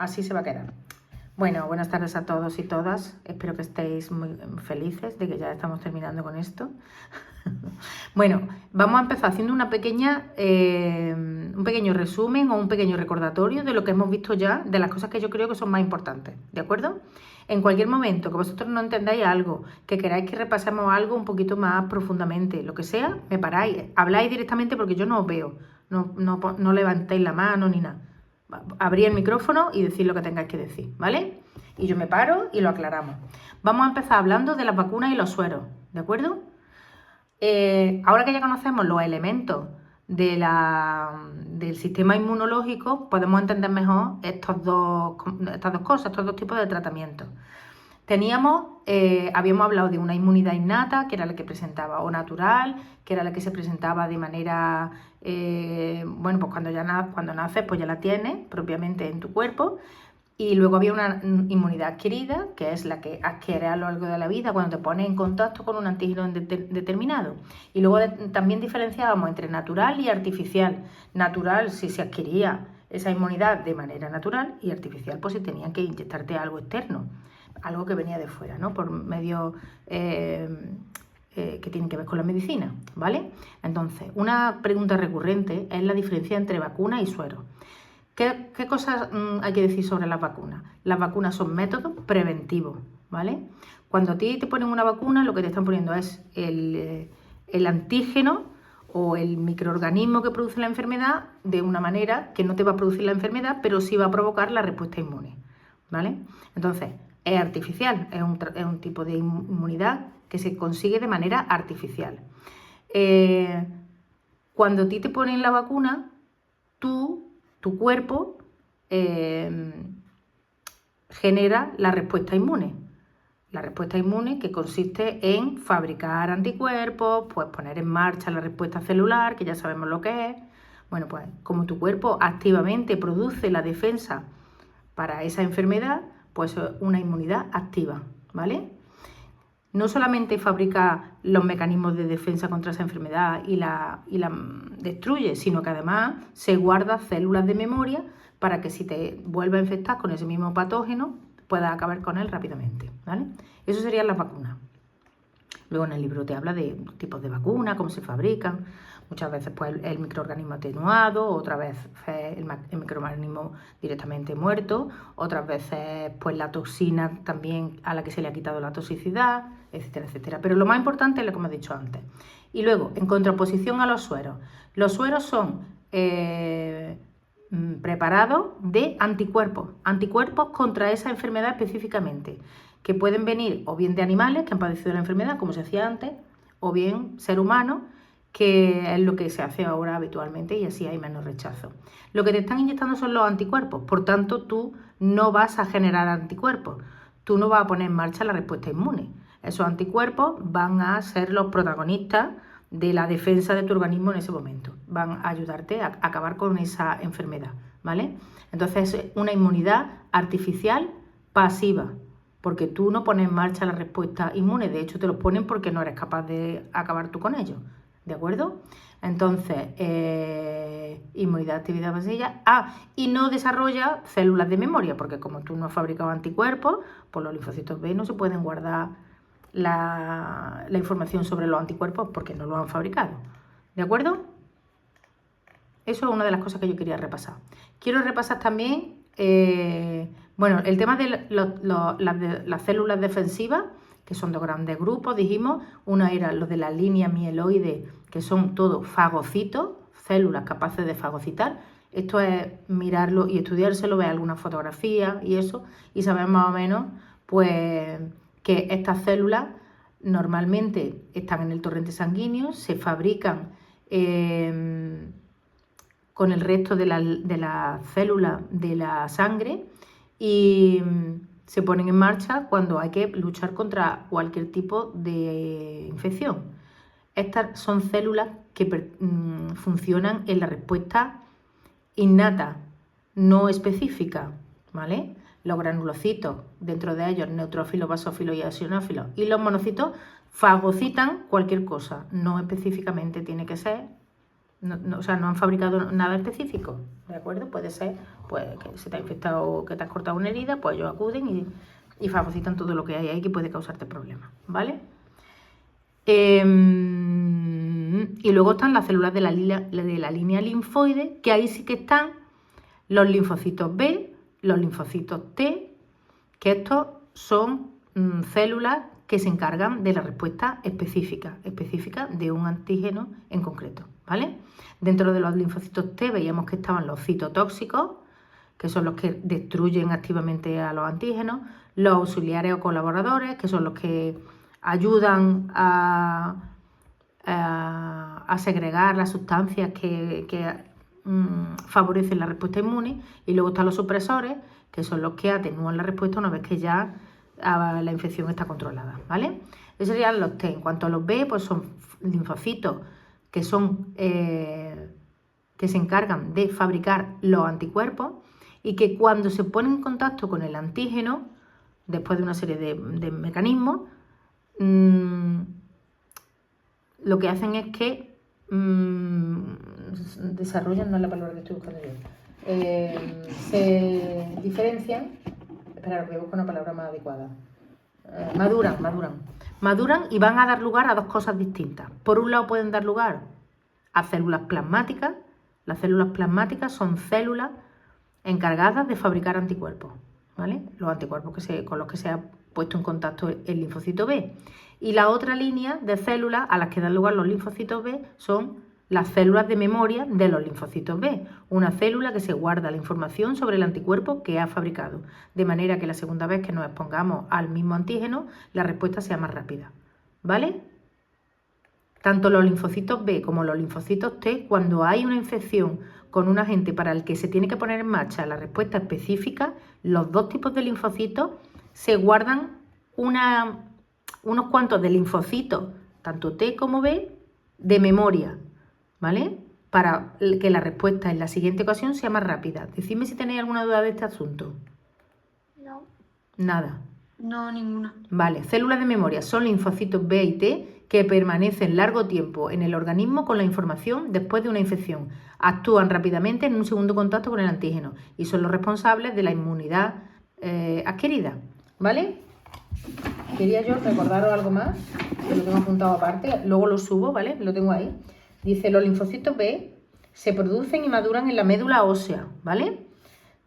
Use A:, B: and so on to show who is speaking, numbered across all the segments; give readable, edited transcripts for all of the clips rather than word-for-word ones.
A: así se va a quedar. Bueno, buenas tardes a todos y todas. Espero que estéis muy felices de que ya estamos terminando con esto. Bueno, vamos a empezar haciendo un pequeño resumen o un pequeño recordatorio de lo que hemos visto ya, de las cosas que yo creo que son más importantes, ¿de acuerdo? En cualquier momento que vosotros no entendáis algo, que queráis que repasemos algo un poquito más profundamente, lo que sea, me paráis, habláis directamente porque yo no os veo, no levantéis la mano ni nada. Abrir el micrófono y decir lo que tengáis que decir, ¿vale? Y yo me paro y lo aclaramos. Vamos a empezar hablando de las vacunas y los sueros, ¿de acuerdo? Ahora que ya conocemos los elementos del sistema inmunológico, podemos entender mejor estas dos cosas, estos dos tipos de tratamientos. Habíamos hablado de una inmunidad innata, que era la que presentaba, o natural, que era la que se presentaba de manera, bueno, pues cuando naces, pues ya la tienes propiamente en tu cuerpo. Y luego había una inmunidad adquirida, que es la que adquiere a lo largo de la vida cuando te pones en contacto con un antígeno determinado. Y luego también diferenciábamos entre natural y artificial. Natural si se adquiría esa inmunidad de manera natural y artificial pues si tenían que inyectarte algo externo, algo que venía de fuera, ¿no? Por medio que tiene que ver con la medicina, ¿vale? Entonces, una pregunta recurrente es la diferencia entre vacuna y suero. ¿Qué cosas hay que decir sobre las vacunas? Las vacunas son métodos preventivos, ¿vale? Cuando a ti te ponen una vacuna, lo que te están poniendo es el antígeno o el microorganismo que produce la enfermedad de una manera que no te va a producir la enfermedad, pero sí va a provocar la respuesta inmune, ¿vale? Entonces, es artificial, es un tipo de inmunidad que se consigue de manera artificial. Cuando a ti te ponen la vacuna, tu cuerpo genera la respuesta inmune. La respuesta inmune que consiste en fabricar anticuerpos, pues poner en marcha la respuesta celular, que ya sabemos lo que es. Bueno, pues como tu cuerpo activamente produce la defensa para esa enfermedad, pues una inmunidad activa, ¿vale? No solamente fabrica los mecanismos de defensa contra esa enfermedad y la destruye, sino que además se guarda células de memoria para que si te vuelve a infectar con ese mismo patógeno, puedas acabar con él rápidamente, ¿vale? Eso serían las vacunas. Luego en el libro te habla de tipos de vacunas, cómo se fabrican. Muchas veces pues el microorganismo atenuado, otras veces el microorganismo directamente muerto, otras veces pues la toxina también a la que se le ha quitado la toxicidad, etcétera, etcétera. Pero lo más importante es lo que hemos dicho antes. Y luego, en contraposición a los sueros. Los sueros son preparados de anticuerpos contra esa enfermedad específicamente, que pueden venir o bien de animales que han padecido la enfermedad, como se hacía antes, o bien ser humanos, que es lo que se hace ahora habitualmente y así hay menos rechazo. Lo que te están inyectando son los anticuerpos, por tanto tú no vas a generar anticuerpos, tú no vas a poner en marcha la respuesta inmune. Esos anticuerpos van a ser los protagonistas de la defensa de tu organismo en ese momento, van a ayudarte a acabar con esa enfermedad, ¿vale? Entonces es una inmunidad artificial pasiva, porque tú no pones en marcha la respuesta inmune, de hecho te los ponen porque no eres capaz de acabar tú con ellos, ¿de acuerdo? Entonces, inmunidad, actividad pasiva, y no desarrolla células de memoria, porque como tú no has fabricado anticuerpos, pues los linfocitos B no se pueden guardar la información sobre los anticuerpos porque no lo han fabricado, ¿de acuerdo? Eso es una de las cosas que yo quería repasar. Quiero repasar también, bueno, el tema de las células defensivas, que son dos grandes grupos, dijimos. Una era los de la línea mieloide, que son todos fagocitos, células capaces de fagocitar. Esto es mirarlo y estudiárselo, ver algunas fotografías y eso, y saber más o menos, pues, que estas células normalmente están en el torrente sanguíneo, se fabrican con el resto de las células de la sangre y se ponen en marcha cuando hay que luchar contra cualquier tipo de infección. Estas son células que funcionan en la respuesta innata, no específica, ¿vale? Los granulocitos, dentro de ellos neutrófilos, basófilos y eosinófilos, y los monocitos fagocitan cualquier cosa, no específicamente tiene que ser o sea, no han fabricado nada específico, ¿de acuerdo? Puede ser, pues, que se te ha infectado o que te has cortado una herida, pues ellos acuden y fagocitan todo lo que hay ahí que puede causarte problemas, ¿vale? Y luego están las células de la línea linfoide, que ahí sí que están los linfocitos B, los linfocitos T, que estos son células que se encargan de la respuesta específica de un antígeno en concreto, ¿vale? Dentro de los linfocitos T veíamos que estaban los citotóxicos, que son los que destruyen activamente a los antígenos, los auxiliares o colaboradores, que son los que ayudan a segregar las sustancias que favorecen la respuesta inmune, y luego están los supresores, que son los que atenúan la respuesta una vez que ya la infección está controlada, ¿vale? Esos serían los T. En cuanto a los B, pues son linfocitos que son que se encargan de fabricar los anticuerpos y que cuando se ponen en contacto con el antígeno, después de una serie de mecanismos, lo que hacen es que desarrollan, no es la palabra que estoy buscando yo, se diferencian, espera, que busco una palabra más adecuada, maduran y van a dar lugar a dos cosas distintas. Por un lado pueden dar lugar a células plasmáticas. Las células plasmáticas son células encargadas de fabricar anticuerpos, ¿vale? Los anticuerpos con los que se ha puesto en contacto el linfocito B. Y la otra línea de células a las que dan lugar los linfocitos B son las células de memoria de los linfocitos B, una célula que se guarda la información sobre el anticuerpo que ha fabricado, de manera que la segunda vez que nos expongamos al mismo antígeno, la respuesta sea más rápida, ¿vale? Tanto los linfocitos B como los linfocitos T, cuando hay una infección con un agente para el que se tiene que poner en marcha la respuesta específica, los dos tipos de linfocitos se guardan unos cuantos de linfocitos, tanto T como B, de memoria, ¿vale? Para que la respuesta en la siguiente ocasión sea más rápida. Decidme si tenéis alguna duda de este asunto.
B: No.
A: Nada.
B: No, ninguna.
A: Vale, células de memoria son linfocitos B y T que permanecen largo tiempo en el organismo con la información después de una infección. Actúan rápidamente en un segundo contacto con el antígeno y son los responsables de la inmunidad adquirida, ¿vale? Quería yo recordaros algo más, que lo tengo apuntado aparte, luego lo subo, ¿vale? Lo tengo ahí. Dice, los linfocitos B se producen y maduran en la médula ósea, ¿vale?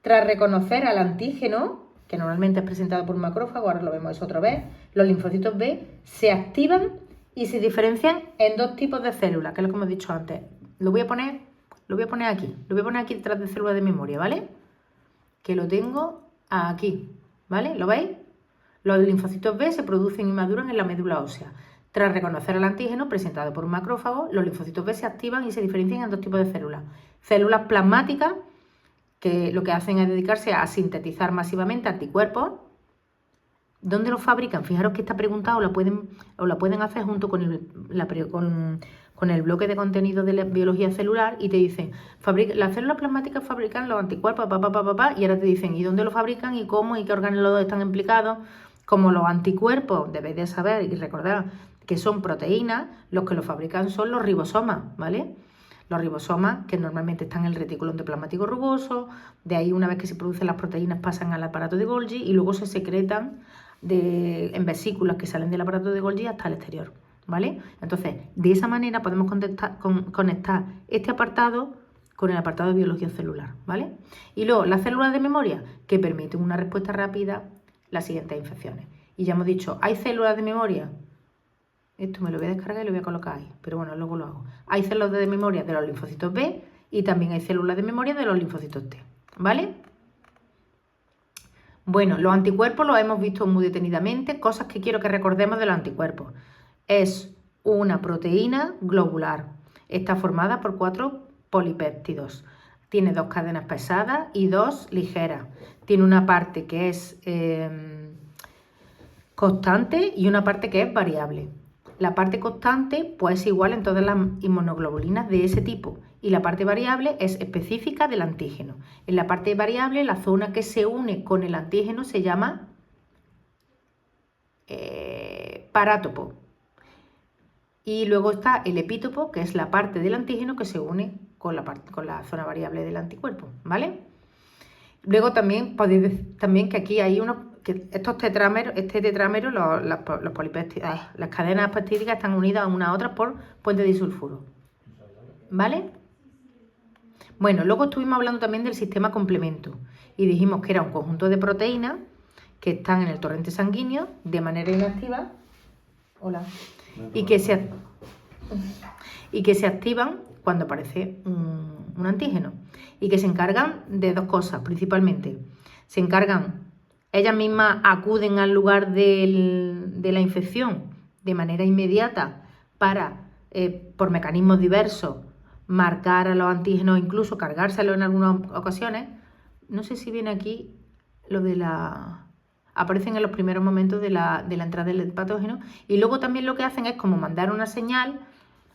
A: Tras reconocer al antígeno, que normalmente es presentado por un macrófago, ahora lo vemos eso otra vez, los linfocitos B se activan y se diferencian en dos tipos de células, que es lo que hemos dicho antes. Lo voy a poner aquí detrás de células de memoria, ¿vale? Que lo tengo aquí, ¿vale? ¿Lo veis? Los linfocitos B se producen y maduran en la médula ósea. Tras reconocer al antígeno presentado por un macrófago, los linfocitos B se activan y se diferencian en dos tipos de células. Células plasmáticas, que lo que hacen es dedicarse a sintetizar masivamente anticuerpos. ¿Dónde los fabrican? Fijaros que esta pregunta os la pueden hacer junto con el bloque de contenido de la biología celular y te dicen, las células plasmáticas fabrican los anticuerpos, y ahora te dicen, ¿y dónde los fabrican y cómo y qué órganos están implicados? Como los anticuerpos, debéis de saber y recordar que son proteínas, los que los fabrican son los ribosomas, ¿vale? Los ribosomas, que normalmente están en el retículo endoplasmático rugoso, de ahí una vez que se producen las proteínas pasan al aparato de Golgi y luego se secretan en vesículas que salen del aparato de Golgi hasta el exterior, ¿vale? Entonces, de esa manera podemos conectar este apartado con el apartado de biología celular, ¿vale? Y luego, las células de memoria, que permiten una respuesta rápida a las siguientes infecciones. Y ya hemos dicho, ¿hay células de memoria? Esto me lo voy a descargar y lo voy a colocar ahí, pero bueno, luego lo hago. Hay células de memoria de los linfocitos B y también hay células de memoria de los linfocitos T, ¿vale? Bueno, los anticuerpos los hemos visto muy detenidamente, cosas que quiero que recordemos de los anticuerpos. Es una proteína globular, está formada por 4 polipéptidos, tiene 2 cadenas pesadas y 2 ligeras, tiene una parte que es constante y una parte que es variable. La parte constante pues es igual en todas las inmunoglobulinas de ese tipo y la parte variable es específica del antígeno. En la parte variable la zona que se une con el antígeno se llama parátopo. Y luego está el epítopo, que es la parte del antígeno que se une con la zona variable del anticuerpo, ¿vale? Luego también podéis ver también que aquí hay que estos tetrámeros, las cadenas peptídicas están unidas unas a otras por puente disulfuro, ¿vale? Bueno, luego estuvimos hablando también del sistema complemento y dijimos que era un conjunto de proteínas que están en el torrente sanguíneo de manera inactiva. Hola. Y que se activan cuando aparece un antígeno y que se encargan de dos cosas principalmente. Ellas mismas acuden al lugar de la infección de manera inmediata para, por mecanismos diversos, marcar a los antígenos, incluso cargárselos en algunas ocasiones. No sé si viene aquí lo de aparecen en los primeros momentos de la entrada del patógeno, y luego también lo que hacen es como mandar una señal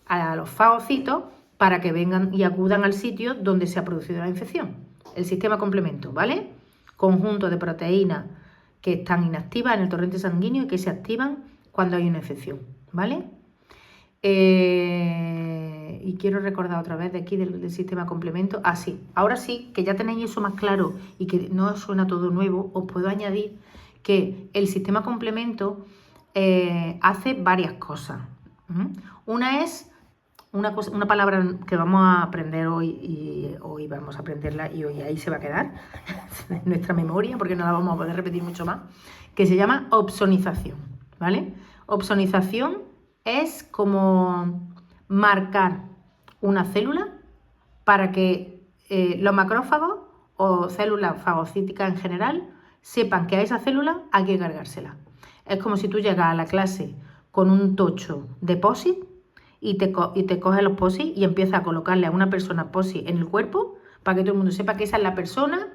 A: a los fagocitos para que vengan y acudan al sitio donde se ha producido la infección. El sistema complemento, ¿vale? Conjunto de proteínas que están inactivas en el torrente sanguíneo y que se activan cuando hay una infección, ¿vale? Y quiero recordar otra vez de aquí del sistema complemento. Sí, ahora sí, que ya tenéis eso más claro y que no os suena todo nuevo, os puedo añadir que el sistema complemento hace varias cosas. Una es una palabra que vamos a aprender hoy, y hoy vamos a aprenderla y hoy ahí se va a quedar en nuestra memoria porque no la vamos a poder repetir mucho más, que se llama opsonización, ¿vale? Opsonización es como marcar una célula para que los macrófagos o células fagocíticas en general sepan que a esa célula hay que cargársela. Es como si tú llegas a la clase con un tocho de POSIT y te coges los POSIT y empiezas a colocarle a una persona POSIT en el cuerpo para que todo el mundo sepa que esa es la persona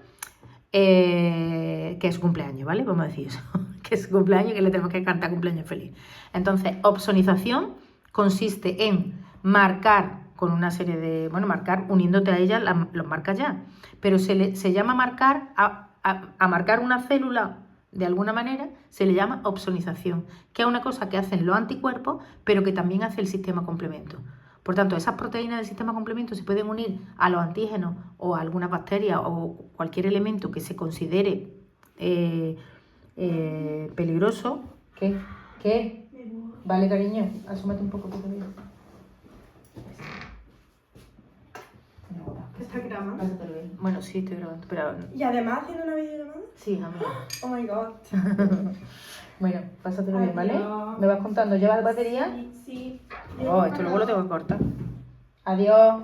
A: que es su cumpleaños, ¿vale? Vamos a decir eso, que es su cumpleaños y que le tenemos que cantar cumpleaños feliz. Entonces, opsonización consiste en marcar con una serie de... marcar uniéndote a ella, los marcas ya. Pero se llama marcar, a marcar una célula de alguna manera, se le llama opsonización, que es una cosa que hacen los anticuerpos, pero que también hace el sistema complemento. Por tanto, esas proteínas del sistema complemento se pueden unir a los antígenos o a alguna bacteria o cualquier elemento que se considere peligroso. ¿Qué? Vale, cariño, asómate un poco.
C: ¿Estás grabando?
A: Bueno, sí, estoy grabando, pero...
C: ¿Y además haciendo una videollamada?
A: Sí, amiga.
C: Oh my god.
A: Bueno, pásatelo bien, ¿vale?
C: Adiós.
A: ¿Me vas contando? ¿Llevas batería?
C: Sí.
A: Oh, esto luego lo tengo que cortar. Adiós.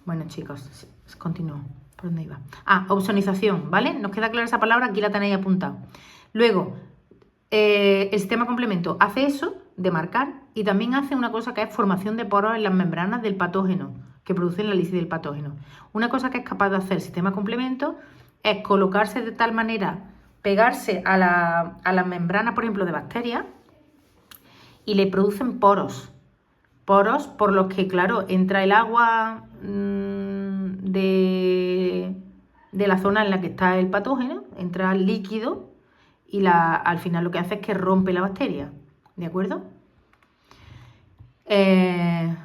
A: Bueno, chicos, continúo. ¿Por dónde iba? Opsonización, ¿vale? Nos queda clara esa palabra, aquí la tenéis apuntada. Luego, el sistema complemento hace eso de marcar y también hace una cosa que es formación de poros en las membranas del patógeno que producen la lisis del patógeno. Una cosa que es capaz de hacer el sistema complemento es colocarse de tal manera, pegarse a las membranas, por ejemplo, de bacterias, y le producen poros. Poros por los que, claro, entra el agua de la zona en la que está el patógeno, entra el líquido y al final lo que hace es que rompe la bacteria. ¿De acuerdo? Eso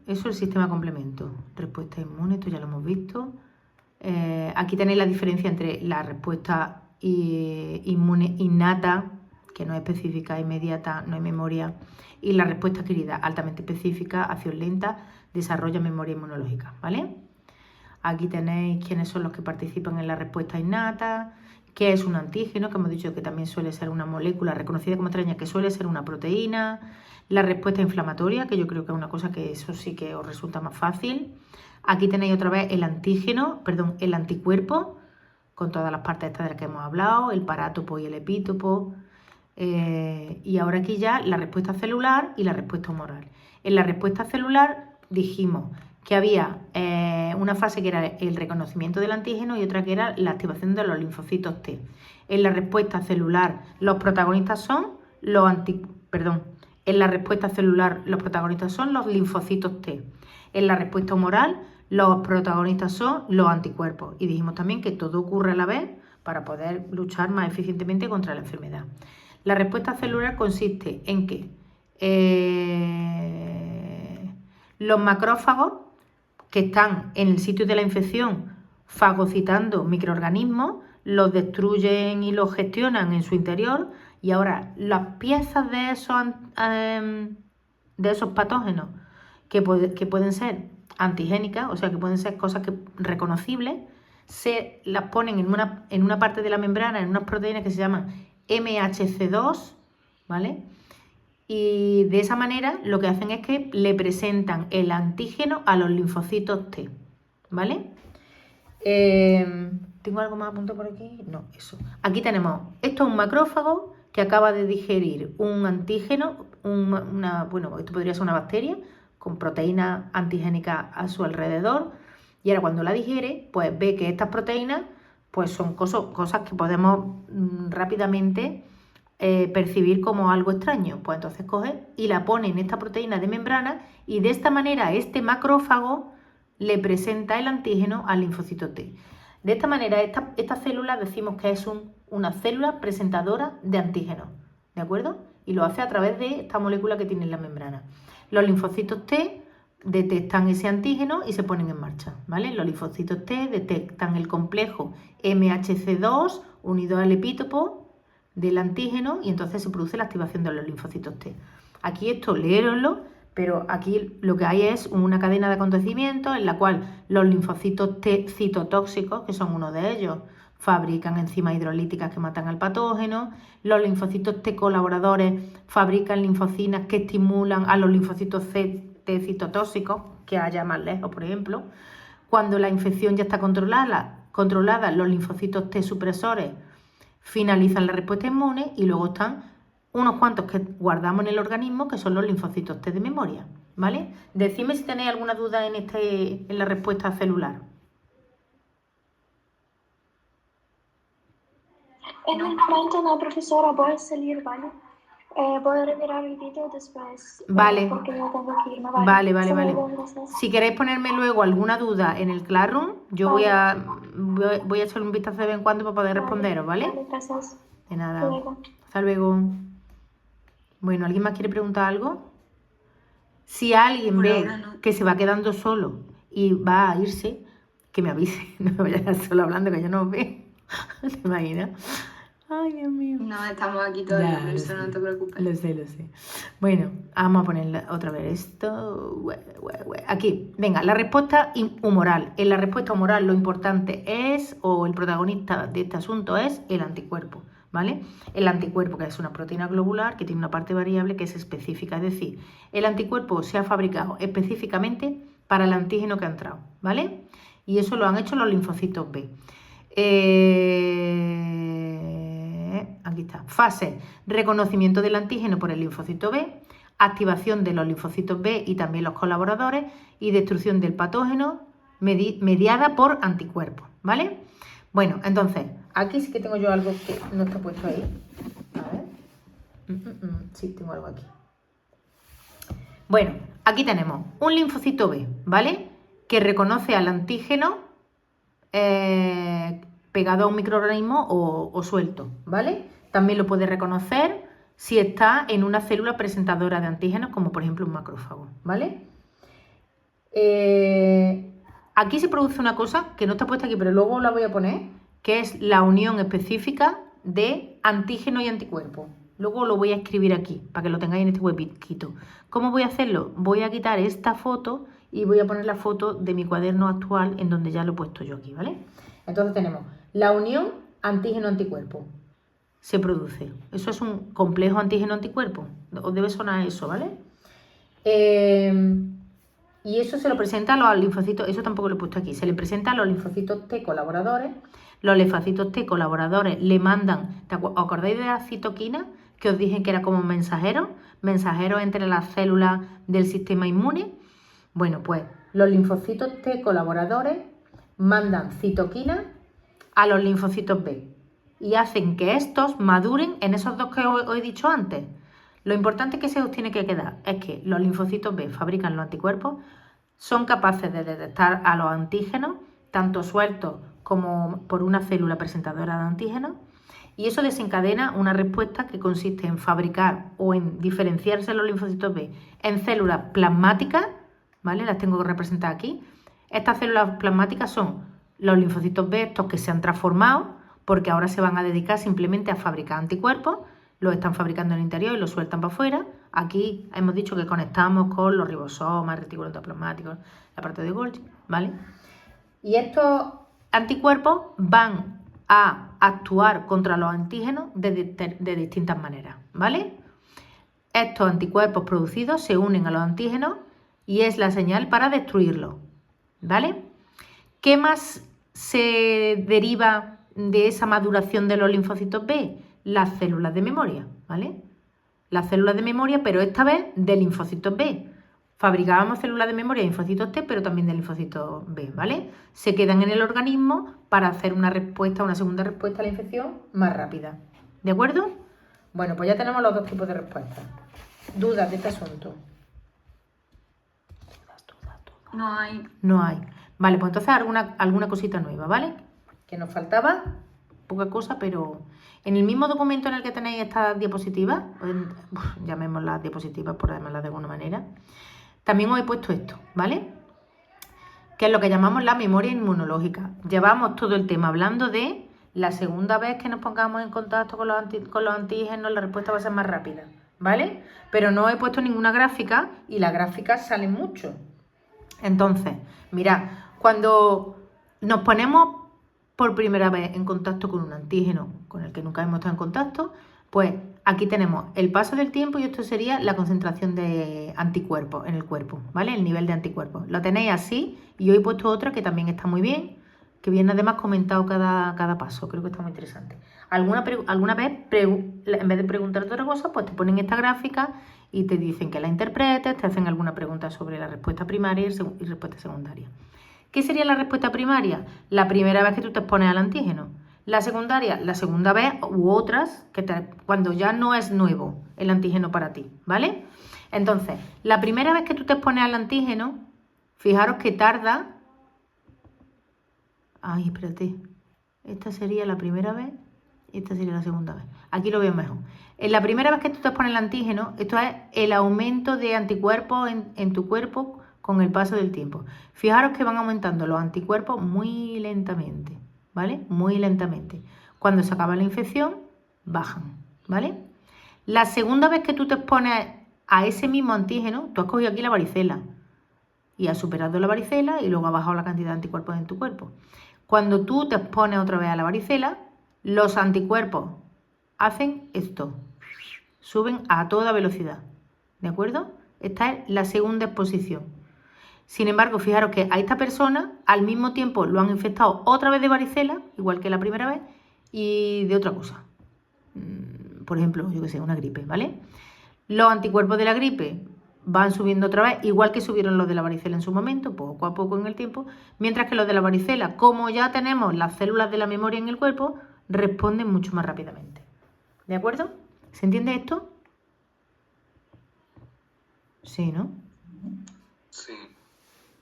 A: es el sistema complemento. Respuesta inmune, esto ya lo hemos visto. Aquí tenéis la diferencia entre la respuesta inmune innata, que no es específica, inmediata, no hay memoria, y la respuesta adquirida, altamente específica, acción lenta, desarrolla memoria inmunológica, ¿vale? Aquí tenéis quiénes son los que participan en la respuesta innata, qué es un antígeno, que hemos dicho que también suele ser una molécula reconocida como extraña, que suele ser una proteína, la respuesta inflamatoria, que yo creo que es una cosa que eso sí que os resulta más fácil. Aquí tenéis otra vez el anticuerpo, con todas las partes estas de las que hemos hablado, el parátopo y el epítopo. Y ahora aquí ya la respuesta celular y la respuesta humoral. En la respuesta celular dijimos que había una fase que era el reconocimiento del antígeno y otra que era la activación de los linfocitos T. En la respuesta celular los protagonistas son en la respuesta celular los protagonistas son los linfocitos T. En la respuesta humoral los protagonistas son los anticuerpos. Y dijimos también que todo ocurre a la vez para poder luchar más eficientemente contra la enfermedad. La respuesta celular consiste en que Los macrófagos, que están en el sitio de la infección fagocitando microorganismos, los destruyen y los gestionan en su interior, y ahora las piezas de esos patógenos que pueden ser antigénicas, o sea que pueden ser cosas reconocibles, se las ponen en una parte de la membrana, en unas proteínas que se llaman MHC2, ¿vale? Y de esa manera lo que hacen es que le presentan el antígeno a los linfocitos T, ¿vale? ¿Tengo algo más apuntado por aquí? No, eso. Aquí tenemos, esto es un macrófago que acaba de digerir un antígeno, bueno, esto podría ser una bacteria con proteínas antigénicas a su alrededor, y ahora cuando la digiere, pues ve que estas proteínas pues son cosas que podemos rápidamente percibir como algo extraño. Pues entonces coge y la pone en esta proteína de membrana, y de esta manera este macrófago le presenta el antígeno al linfocito T. De esta manera, esta célula decimos que es una célula presentadora de antígenos, ¿de acuerdo? Y lo hace a través de esta molécula que tiene en la membrana. Los linfocitos T detectan ese antígeno y se ponen en marcha, ¿vale? Los linfocitos T detectan el complejo MHC2 unido al epítopo del antígeno, y entonces se produce la activación de los linfocitos T. Aquí esto, léeroslo, pero aquí lo que hay es una cadena de acontecimientos en la cual los linfocitos T citotóxicos, que son uno de ellos, fabrican enzimas hidrolíticas que matan al patógeno. Los linfocitos T colaboradores fabrican linfocinas que estimulan a los linfocitos T citotóxicos, que haya más lejos, por ejemplo. Cuando la infección ya está controlada, los linfocitos T supresores finalizan la respuesta inmune, y luego están unos cuantos que guardamos en el organismo, que son los linfocitos T de memoria, ¿vale? Decidme si tenéis alguna duda en la respuesta celular.
B: En un momento la profesora voy a salir, ¿vale? Voy a remirar el vídeo después.
A: Vale.
B: Porque yo tengo que irme, ¿vale?
A: Vale.
B: Gracias.
A: Si queréis ponerme luego alguna duda en el Classroom, yo voy a echarle un vistazo de vez en cuando para poder responderos, ¿vale?
B: Vale, gracias.
A: De nada.
B: Hasta luego.
A: Hasta luego. Bueno, ¿alguien más quiere preguntar algo? Si alguien ve que se va quedando solo y va a irse, que me avise. No me vaya a quedar solo hablando, que yo no os veo. ¿Te imaginas? Ay, Dios mío.
D: No, estamos aquí todavía, por eso
A: lo
D: no
A: sé,
D: te preocupes.
A: Lo sé. Bueno, vamos a poner otra vez esto. Aquí, venga, la respuesta humoral. En la respuesta humoral lo importante es, o el protagonista de este asunto es el anticuerpo, ¿vale? El anticuerpo, que es una proteína globular que tiene una parte variable que es específica, es decir, el anticuerpo se ha fabricado específicamente para el antígeno que ha entrado, ¿vale? Y eso lo han hecho los linfocitos B. Aquí está. Fase: reconocimiento del antígeno por el linfocito B, activación de los linfocitos B y también los colaboradores, y destrucción del patógeno mediada por anticuerpos, ¿vale? Bueno, entonces, aquí sí que tengo yo algo que no está puesto ahí. A ver. Sí, tengo algo aquí. Bueno, aquí tenemos un linfocito B, ¿vale? Que reconoce al antígeno pegado a un microorganismo o suelto, ¿vale? También lo puede reconocer si está en una célula presentadora de antígenos, como por ejemplo un macrófago, ¿vale? Aquí se produce una cosa que no está puesta aquí, pero luego la voy a poner, que es la unión específica de antígeno y anticuerpo. Luego lo voy a escribir aquí, para que lo tengáis en este huequito. ¿Cómo voy a hacerlo? Voy a quitar esta foto y voy a poner la foto de mi cuaderno actual, en donde ya lo he puesto yo aquí, ¿vale? Entonces tenemos la unión antígeno-anticuerpo. Se produce. Eso es un complejo antígeno-anticuerpo. Os debe sonar eso, ¿vale? Y eso se lo presenta a los linfocitos, eso tampoco lo he puesto aquí, se le presenta a los linfocitos T colaboradores. Los linfocitos T colaboradores le mandan, ¿os acordáis de la citoquina? Que os dije que era como mensajeros entre las células del sistema inmune. Bueno, pues los linfocitos T colaboradores mandan citoquina a los linfocitos B y hacen que estos maduren en esos dos que os he dicho antes. Lo importante que se os tiene que quedar es que los linfocitos B fabrican los anticuerpos, son capaces de detectar a los antígenos, tanto sueltos como por una célula presentadora de antígenos, Y eso desencadena una respuesta que consiste en fabricar o en diferenciarse los linfocitos B en células plasmáticas, ¿vale? Las tengo representadas aquí. Estas células plasmáticas son los linfocitos B, estos que se han transformado, porque ahora se van a dedicar simplemente a fabricar anticuerpos, los están fabricando en el interior y los sueltan para afuera. Aquí hemos dicho que conectamos con los ribosomas, retículos endoplasmáticos, la parte de Golgi, ¿vale? Y estos anticuerpos van a actuar contra los antígenos de distintas maneras, ¿vale? Estos anticuerpos producidos se unen a los antígenos y es la señal para destruirlos, ¿vale? ¿Qué más se deriva de esa maduración de los linfocitos B? Las células de memoria, ¿vale? Las células de memoria, pero esta vez de linfocitos B. Fabricábamos células de memoria de linfocitos T, pero también de linfocitos B, ¿vale? Se quedan en el organismo para hacer una respuesta, una segunda respuesta a la infección más rápida. ¿De acuerdo? Bueno, pues ya tenemos los dos tipos de respuestas. ¿Dudas de este asunto?
D: No hay.
A: No hay. Vale, pues entonces alguna cosita nueva, ¿vale? Que nos faltaba, poca cosa, pero en el mismo documento en el que tenéis estas diapositivas, llamémoslas diapositivas por llamarlas de alguna manera, también os he puesto esto, ¿vale? Que es lo que llamamos la memoria inmunológica. Llevamos todo el tema hablando de la segunda vez que nos pongamos en contacto con los antígenos, la respuesta va a ser más rápida, ¿vale? Pero no he puesto ninguna gráfica y las gráficas salen mucho. Entonces, mirad, cuando nos ponemos por primera vez en contacto con un antígeno con el que nunca hemos estado en contacto, pues aquí tenemos el paso del tiempo y esto sería la concentración de anticuerpos en el cuerpo, ¿vale? El nivel de anticuerpos. Lo tenéis así y hoy he puesto otra que también está muy bien, que viene además comentado cada paso, creo que está muy interesante. Alguna vez, en vez de preguntarte otra cosa, pues te ponen esta gráfica y te dicen que la interpretes, te hacen alguna pregunta sobre la respuesta primaria y respuesta secundaria. ¿Qué sería la respuesta primaria? La primera vez que tú te expones al antígeno. La secundaria, la segunda vez u otras, cuando ya no es nuevo el antígeno para ti, ¿vale? Entonces, la primera vez que tú te expones al antígeno, fijaros que tarda... Ay, espérate. Esta sería la primera vez y esta sería la segunda vez. Aquí lo veo mejor. En la primera vez que tú te expones al antígeno, esto es el aumento de anticuerpos en tu cuerpo con el paso del tiempo. Fijaros que van aumentando los anticuerpos muy lentamente, ¿vale? Muy lentamente. Cuando se acaba la infección, bajan, ¿vale? La segunda vez que tú te expones a ese mismo antígeno, tú has cogido aquí la varicela y has superado la varicela y luego ha bajado la cantidad de anticuerpos en tu cuerpo. Cuando tú te expones otra vez a la varicela, los anticuerpos hacen esto, suben a toda velocidad, ¿de acuerdo? Esta es la segunda exposición. Sin embargo, fijaros que a esta persona al mismo tiempo lo han infectado otra vez de varicela, igual que la primera vez, y de otra cosa. Por ejemplo, yo que sé, una gripe, ¿vale? Los anticuerpos de la gripe van subiendo otra vez, igual que subieron los de la varicela en su momento, poco a poco en el tiempo, mientras que los de la varicela, como ya tenemos las células de la memoria en el cuerpo, responden mucho más rápidamente. ¿De acuerdo? ¿Se entiende esto? Sí, ¿no?
E: Sí.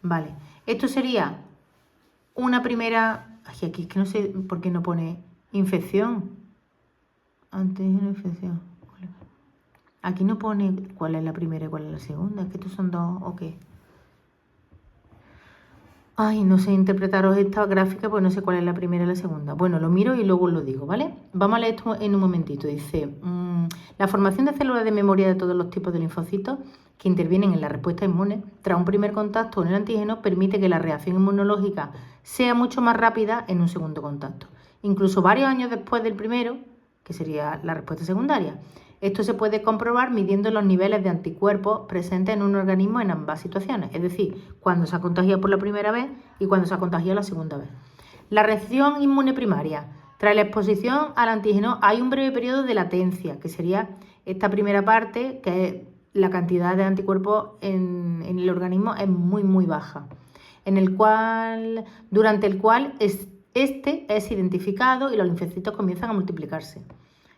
A: Vale. Esto sería una primera... Ay, aquí es que no sé por qué no pone infección. Antígeno, infección. Aquí no pone cuál es la primera y cuál es la segunda. Es que estos son dos, ¿o qué? Ay, no sé interpretaros esta gráfica, pues no sé cuál es la primera y la segunda. Bueno, lo miro y luego os lo digo, ¿vale? Vamos a leer esto en un momentito. Dice, la formación de células de memoria de todos los tipos de linfocitos que intervienen en la respuesta inmune tras un primer contacto con el antígeno permite que la reacción inmunológica sea mucho más rápida en un segundo contacto. Incluso varios años después del primero, que sería la respuesta secundaria. Esto se puede comprobar midiendo los niveles de anticuerpos presentes en un organismo en ambas situaciones, es decir, cuando se ha contagiado por la primera vez y cuando se ha contagiado la segunda vez. La reacción inmune primaria. Tras la exposición al antígeno hay un breve periodo de latencia, que sería esta primera parte, que es la cantidad de anticuerpos en el organismo es muy baja, durante el cual este es identificado y los linfocitos comienzan a multiplicarse.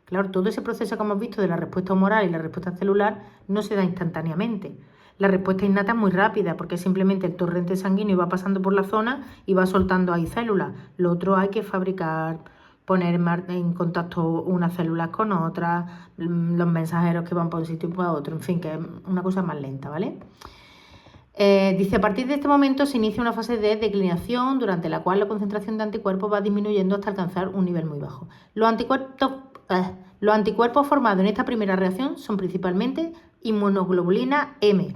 A: Claro, todo ese proceso que hemos visto de la respuesta humoral y la respuesta celular no se da instantáneamente. La respuesta innata es muy rápida porque simplemente el torrente sanguíneo va pasando por la zona y va soltando ahí células. Lo otro hay que fabricar poner en contacto unas células con otras, los mensajeros que van por un sitio y para otro, en fin, que es una cosa más lenta, ¿vale? Dice, a partir de este momento se inicia una fase de declinación durante la cual la concentración de anticuerpos va disminuyendo hasta alcanzar un nivel muy bajo. Los anticuerpos formados en esta primera reacción son principalmente inmunoglobulina M,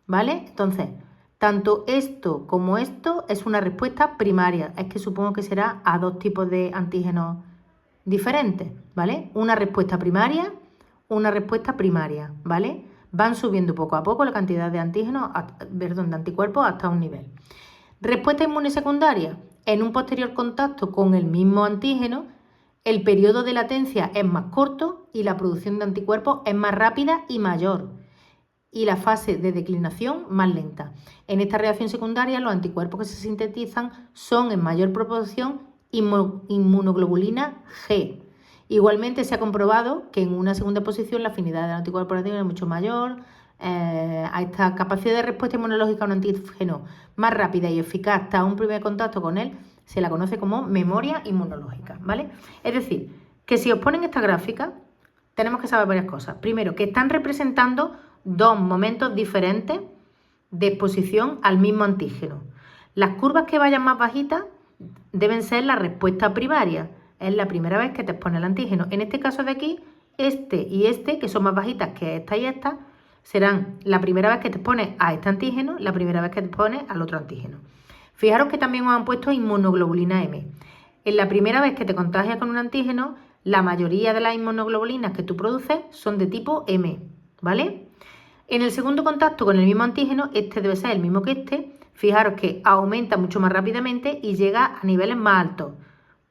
A: ¿vale? Entonces, tanto esto como esto es una respuesta primaria. Es que supongo que será a dos tipos de antígenos diferentes, ¿vale? Una respuesta primaria, ¿vale? Van subiendo poco a poco la cantidad de de anticuerpos hasta un nivel. Respuesta inmune secundaria. En un posterior contacto con el mismo antígeno, el periodo de latencia es más corto y la producción de anticuerpos es más rápida y mayor. Y la fase de declinación más lenta. En esta reacción secundaria, los anticuerpos que se sintetizan son en mayor proporción inmunoglobulina G. Igualmente se ha comprobado que en una segunda posición la afinidad del anticuerpo es mucho mayor. A esta capacidad de respuesta inmunológica a un antígeno más rápida y eficaz hasta un primer contacto con él se la conoce como memoria inmunológica, ¿vale? Es decir, que si os ponen esta gráfica tenemos que saber varias cosas. Primero, que están representando dos momentos diferentes de exposición al mismo antígeno. Las curvas que vayan más bajitas deben ser la respuesta primaria. Es la primera vez que te expone el antígeno. En este caso de aquí, este y este, que son más bajitas que esta y esta, serán la primera vez que te expones a este antígeno, la primera vez que te expones al otro antígeno. Fijaros que también os han puesto inmunoglobulina M. En la primera vez que te contagias con un antígeno, la mayoría de las inmunoglobulinas que tú produces son de tipo M, ¿vale? En el segundo contacto con el mismo antígeno, este debe ser el mismo que este. Fijaros que aumenta mucho más rápidamente y llega a niveles más altos,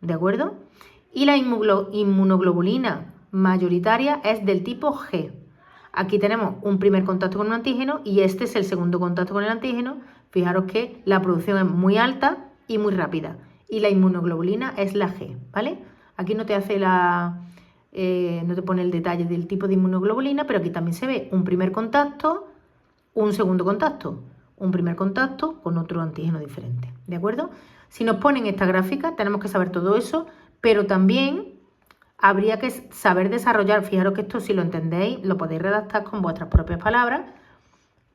A: ¿de acuerdo? Y la inmunoglobulina mayoritaria es del tipo G. Aquí tenemos un primer contacto con un antígeno y este es el segundo contacto con el antígeno. Fijaros que la producción es muy alta y muy rápida. Y la inmunoglobulina es la G, ¿vale? Aquí no te hace no te pone el detalle del tipo de inmunoglobulina, pero aquí también se ve un primer contacto, un segundo contacto, un primer contacto con otro antígeno diferente, ¿de acuerdo? Si nos ponen esta gráfica, tenemos que saber todo eso, pero también habría que saber desarrollar, fijaros que esto si lo entendéis, lo podéis redactar con vuestras propias palabras,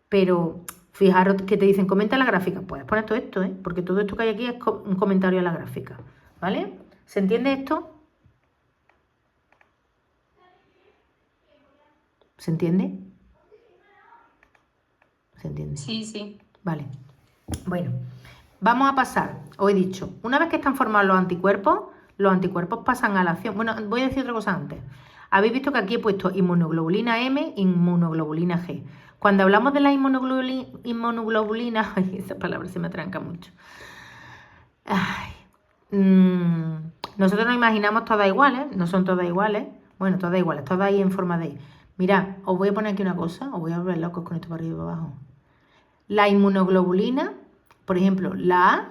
A: pero fijaros que te dicen, comenta la gráfica, puedes poner todo esto, porque todo esto que hay aquí es un comentario a la gráfica, ¿vale? ¿Se entiende esto? ¿Se entiende? ¿Se entiende?
D: Sí, sí.
A: Vale. Bueno, vamos a pasar. Os he dicho, una vez que están formados los anticuerpos pasan a la acción. Bueno, voy a decir otra cosa antes. Habéis visto que aquí he puesto inmunoglobulina M, inmunoglobulina G. Cuando hablamos de la inmunoglobulina, ay, esa palabra se me tranca mucho. Nosotros nos imaginamos todas iguales, no son todas iguales. Bueno, todas iguales, todas ahí en forma de... Mirad, os voy a poner aquí una cosa, os voy a volver locos con esto para arriba y para abajo. La inmunoglobulina, por ejemplo, la A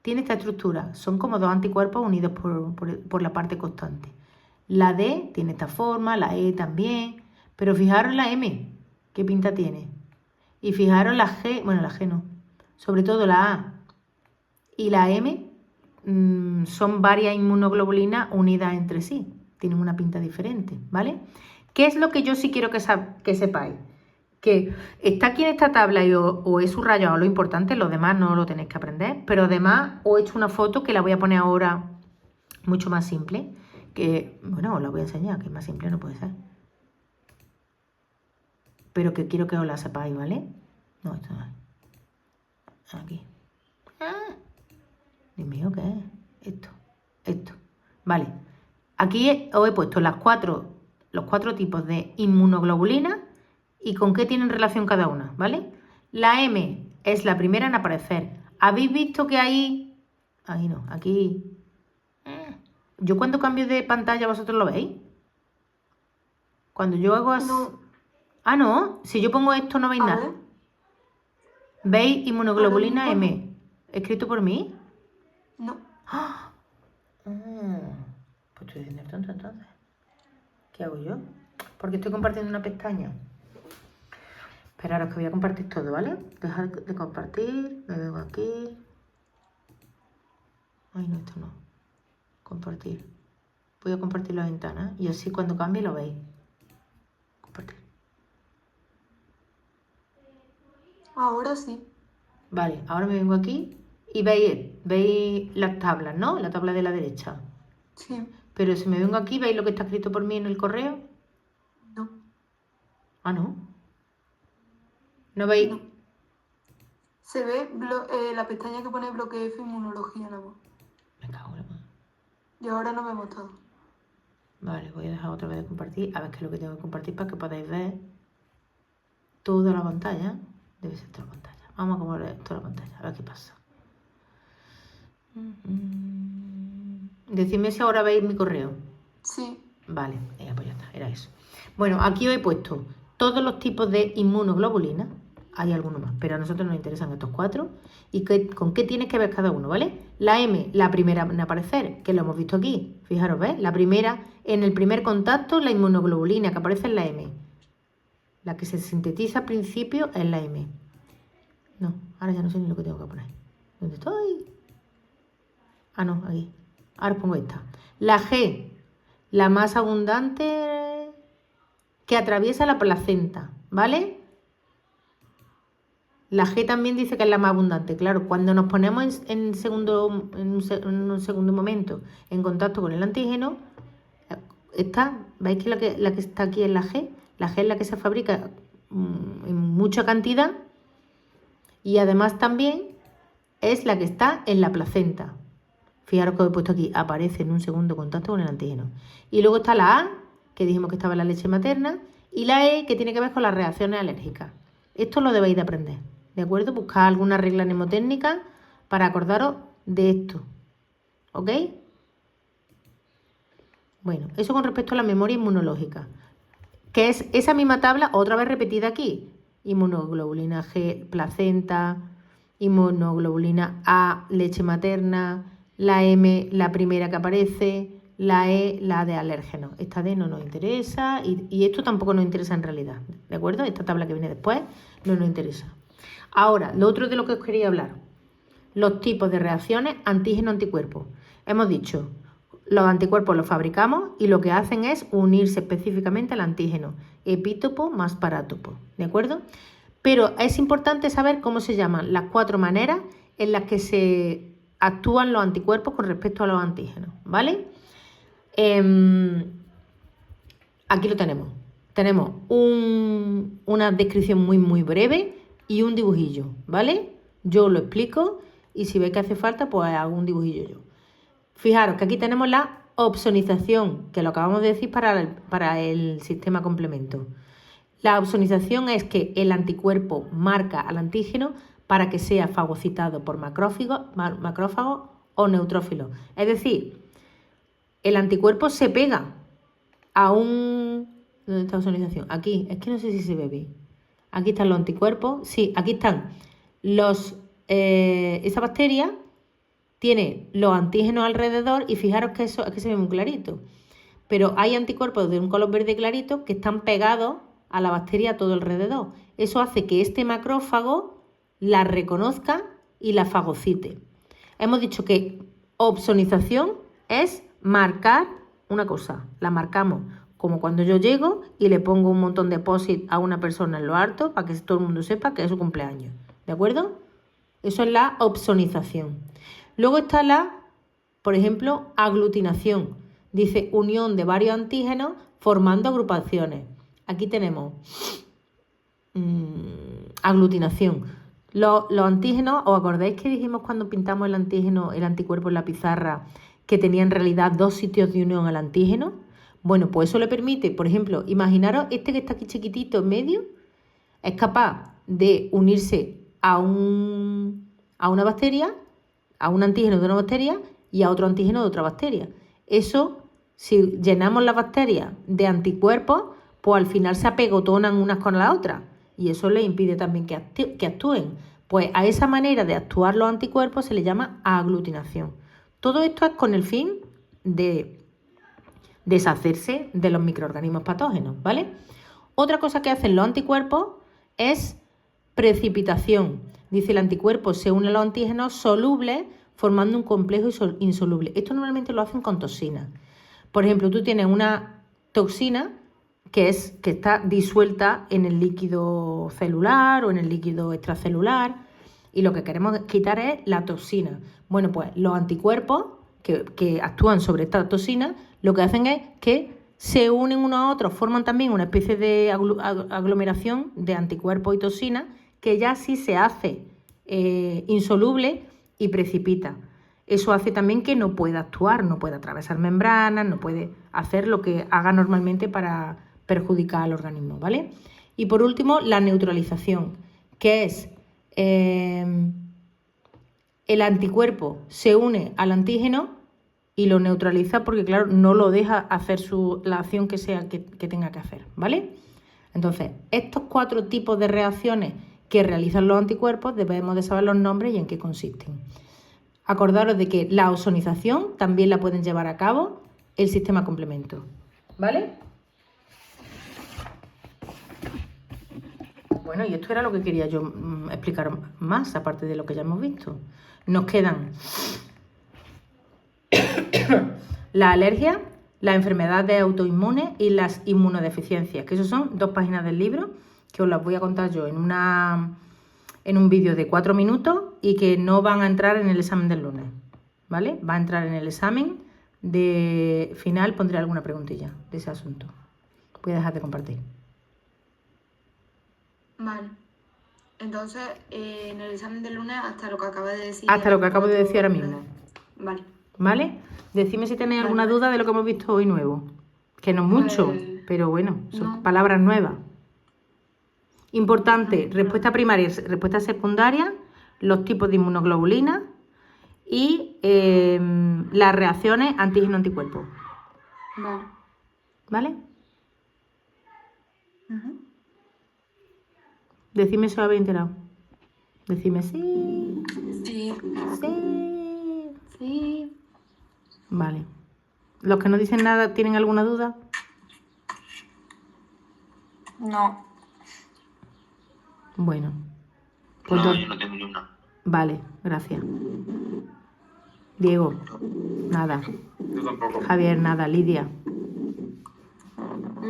A: tiene esta estructura, son como dos anticuerpos unidos por la parte constante. La D tiene esta forma, la E también, pero fijaros la M, ¿qué pinta tiene? Y fijaros la G, bueno, la G no, sobre todo la A y la M son varias inmunoglobulinas unidas entre sí, tienen una pinta diferente, ¿vale? ¿Qué es lo que yo sí quiero que sepáis? Que está aquí en esta tabla y os he subrayado lo importante, lo demás no lo tenéis que aprender, pero además os he hecho una foto que la voy a poner ahora mucho más simple, que, bueno, os la voy a enseñar, que más simple no puede ser. Pero que quiero que os la sepáis, ¿vale? No, esto no es. Aquí. Dios mío, ¿qué es? Esto. Vale. Aquí os he puesto los cuatro tipos de inmunoglobulina y con qué tienen relación cada una, ¿vale? La M es la primera en aparecer. ¿Habéis visto que ahí no, aquí... Yo cuando cambio de pantalla, ¿vosotros lo veis? Cuando yo hago así...
B: No.
A: Ah, no, si yo pongo esto no veis nada. ¿Veis inmunoglobulina M? ¿Escrito por mí?
B: No.
A: ¡Ah! Pues estoy diciendo tonto entonces. ¿Qué hago yo? Porque estoy compartiendo una pestaña. Esperaros que voy a compartir todo, ¿vale? Dejar de compartir, me vengo aquí. Ay, no, esto no. Compartir. Voy a compartir la ventana y así cuando cambie lo veis. Compartir.
D: Ahora sí.
A: Vale, ahora me vengo aquí y veis las tablas, ¿no? La tabla de la derecha.
D: Sí.
A: Pero si me vengo aquí, ¿veis lo que está escrito por mí en el correo?
D: No.
A: Ah, ¿no? ¿No veis?
D: No. Se ve la pestaña que pone bloque F inmunología nada más.
A: Me cago en la mano.
D: Y ahora no vemos todo.
A: Vale, voy a dejar otra vez de compartir. A ver qué es lo que tengo que compartir para que podáis ver toda la pantalla. Debe ser toda la pantalla. Vamos a acomodar toda la pantalla, a ver qué pasa. Decidme si ahora veis mi correo.
D: Sí.
A: Vale, pues ya está, era eso. Bueno, aquí os he puesto todos los tipos de inmunoglobulina. Hay algunos más, pero a nosotros nos interesan estos 4. ¿Y con qué tiene que ver cada uno, vale? La M, la primera en aparecer, que lo hemos visto aquí. Fijaros, ¿ves? La primera, en el primer contacto, la inmunoglobulina que aparece en la M. La que se sintetiza al principio es la M. No, ahora ya no sé ni lo que tengo que poner. ¿Dónde estoy? Ah, no, aquí. Ahora pongo esta. La G, la más abundante que atraviesa la placenta, ¿vale? La G también dice que es la más abundante. Claro, cuando nos ponemos en un segundo momento en contacto con el antígeno, esta, ¿veis que la que está aquí es la G? La G es la que se fabrica en mucha cantidad y además también es la que está en la placenta. Fijaros que os he puesto aquí, aparece en un segundo contacto con el antígeno. Y luego está la A, que dijimos que estaba en la leche materna, y la E, que tiene que ver con las reacciones alérgicas. Esto lo debéis de aprender, ¿de acuerdo? Buscad alguna regla mnemotécnica para acordaros de esto, ¿ok? Bueno, eso con respecto a la memoria inmunológica, que es esa misma tabla otra vez repetida aquí. Inmunoglobulina G, placenta, inmunoglobulina A, leche materna, la M, la primera que aparece, la E, la de alérgenos. Esta D no nos interesa y esto tampoco nos interesa en realidad, ¿de acuerdo? Esta tabla que viene después no nos interesa. Ahora, lo otro de lo que os quería hablar, los tipos de reacciones antígeno-anticuerpo. Hemos dicho, los anticuerpos los fabricamos y lo que hacen es unirse específicamente al antígeno, epítopo más parátopo, ¿de acuerdo? Pero es importante saber cómo se llaman las 4 maneras en las que se actúan los anticuerpos con respecto a los antígenos, ¿vale? Aquí lo tenemos. Tenemos una descripción muy breve y un dibujillo, ¿vale? Yo lo explico y si veis que hace falta, pues hago un dibujillo yo. Fijaros que aquí tenemos la opsonización, que lo acabamos de decir para el sistema complemento. La opsonización es que el anticuerpo marca al antígeno para que sea fagocitado por macrófagos o neutrófilos. Es decir, el anticuerpo se pega a un... ¿Dónde está la opsonización? Aquí, es que no sé si se ve bien. Aquí están los anticuerpos. Sí, aquí están esa bacteria tiene los antígenos alrededor y fijaros que eso es que se ve muy clarito. Pero hay anticuerpos de un color verde clarito que están pegados a la bacteria a todo alrededor. Eso hace que este macrófago la reconozca y la fagocite. Hemos dicho que opsonización es marcar una cosa. La marcamos como cuando yo llego y le pongo un montón de post-it a una persona en lo alto para que todo el mundo sepa que es su cumpleaños. ¿De acuerdo? Eso es la opsonización. Luego está por ejemplo, aglutinación. Dice unión de varios antígenos formando agrupaciones. Aquí tenemos aglutinación. Los antígenos, ¿os acordáis que dijimos cuando pintamos el anticuerpo en la pizarra, que tenía en realidad 2 sitios de unión al antígeno? Bueno, pues eso le permite, por ejemplo, imaginaros este que está aquí chiquitito en medio, es capaz de unirse a una bacteria, a un antígeno de una bacteria y a otro antígeno de otra bacteria. Eso, si llenamos las bacterias de anticuerpos, pues al final se apegotonan unas con la otra y eso les impide también que actúen. Pues a esa manera de actuar los anticuerpos se le llama aglutinación. Todo esto es con el fin de deshacerse de los microorganismos patógenos, ¿vale? Otra cosa que hacen los anticuerpos es precipitación. Dice, el anticuerpo se une a los antígenos solubles formando un complejo insoluble. Esto normalmente lo hacen con toxinas. Por ejemplo, tú tienes una toxina que está disuelta en el líquido celular o en el líquido extracelular y lo que queremos quitar es la toxina. Bueno, pues los anticuerpos que actúan sobre esta toxina lo que hacen es que se unen unos a otros, forman también una especie de aglomeración de anticuerpos y toxinas que ya sí se hace insoluble y precipita. Eso hace también que no pueda actuar, no puede atravesar membranas, no puede hacer lo que haga normalmente para perjudicar al organismo, ¿vale? Y por último, la neutralización, que es el anticuerpo se une al antígeno y lo neutraliza porque, claro, no lo deja hacer la acción que sea que tenga que hacer, ¿vale? Entonces, estos 4 tipos de reacciones que realizan los anticuerpos debemos de saber los nombres y en qué consisten. Acordaros de que la ozonización también la pueden llevar a cabo el sistema complemento, ¿vale? Bueno, y esto era lo que quería yo explicar más, aparte de lo que ya hemos visto. Nos quedan la alergia, las enfermedades autoinmunes y las inmunodeficiencias, que eso son 2 páginas del libro que os las voy a contar yo en un vídeo de 4 minutos y que no van a entrar en el examen del lunes, ¿vale? Va a entrar en el examen de final, pondré alguna preguntilla de ese asunto. Voy a dejar de compartir.
D: Vale. Entonces, en el examen del lunes, hasta lo que acaba de decir.
A: Hasta lo que acabo de decir ahora mismo.
D: Vale.
A: ¿Vale? Decidme si tenéis
D: Vale.
A: alguna duda de lo que hemos visto hoy nuevo. Que no mucho, pero bueno, son
D: no.
A: palabras nuevas. Importante, respuesta primaria y respuesta secundaria, los tipos de inmunoglobulina y las reacciones antígeno-anticuerpo.
D: Vale.
A: ¿Vale?
D: Ujú.
A: Decidme si os habéis enterado. Decidme sí.
D: Sí.
A: Sí.
D: Sí.
A: Vale. ¿Los que no dicen nada tienen alguna duda?
D: No.
A: Bueno. Pues
E: No, yo no tengo ni una.
A: vale, gracias. Diego, nada.
E: Yo tampoco.
A: Javier, nada. Lidia,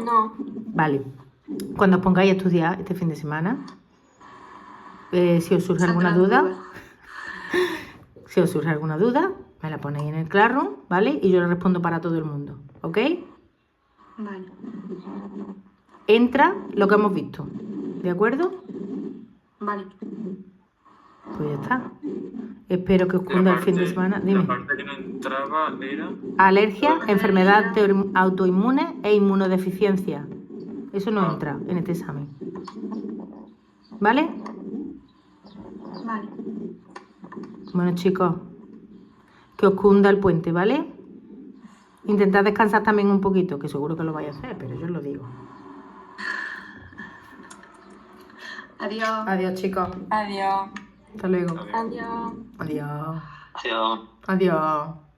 B: No.
A: vale. Cuando os pongáis a estudiar este fin de semana, si os surge alguna duda, me la ponéis en el Classroom, ¿vale? Y yo la respondo para todo el mundo, ¿ok?
D: Vale.
A: Entra lo que hemos visto, ¿de acuerdo?
D: Vale.
A: Pues ya está. Espero que os cunda el fin de semana. Dime.
E: La parte que no entraba era...
A: Alergia, enfermedad autoinmune e inmunodeficiencia. Eso no entra en este examen. ¿Vale?
D: Vale.
A: Bueno, chicos, que os cunda el puente, ¿vale? Intentad descansar también un poquito, que seguro que lo vais a hacer, pero yo os lo digo.
D: Adiós.
A: Adiós, chicos.
D: Adiós.
A: Hasta luego.
B: Adiós.
A: Adiós.
E: Adiós.
A: Adiós.